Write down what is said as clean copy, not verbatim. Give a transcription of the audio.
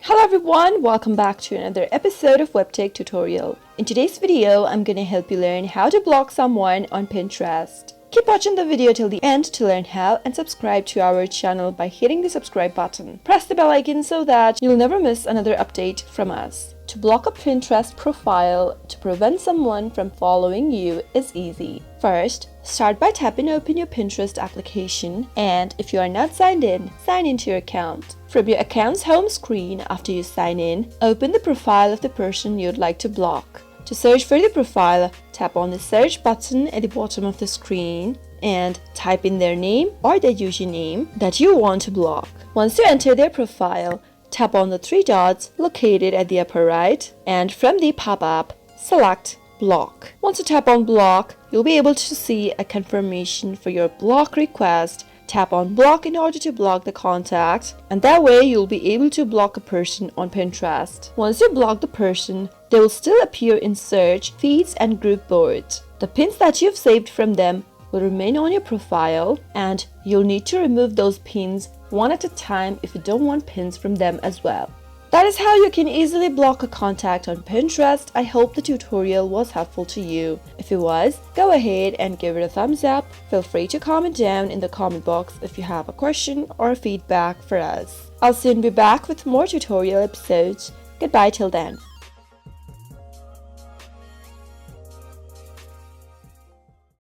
Hello everyone, welcome back to another episode of WebTech Tutorial. In today's video, I'm going to help you learn how to block someone on Pinterest. Keep watching the video till the end to learn how, and subscribe to our channel by hitting the subscribe button. Press the bell icon so that you'll never miss another update from us. To block a Pinterest profile to prevent someone from following you is easy. First, start by tapping open your Pinterest application, and if you are not signed in, sign into your account. From your account's home screen, after you sign in, open the profile of the person you'd like to block. To search for the profile, tap on the search button at the bottom of the screen and type in their name or their username that you want to block. Once you enter their profile, tap on the three dots located at the upper right, and from the pop-up, select Block. Once you tap on Block, you'll be able to see a confirmation for your block request. Tap on Block in order to block the contact, and that way you'll be able to block a person on Pinterest. Once you block the person, they will still appear in search, feeds, and group boards. The pins that you've saved from them will remain on your profile, and you'll need to remove those pins one at a time if you don't want pins from them as well. That is how you can easily block a contact on Pinterest. I hope the tutorial was helpful to you. If it was, go ahead and give it a thumbs up. Feel free to comment down in the comment box if you have a question or feedback for us. I'll soon be back with more tutorial episodes. Goodbye till then.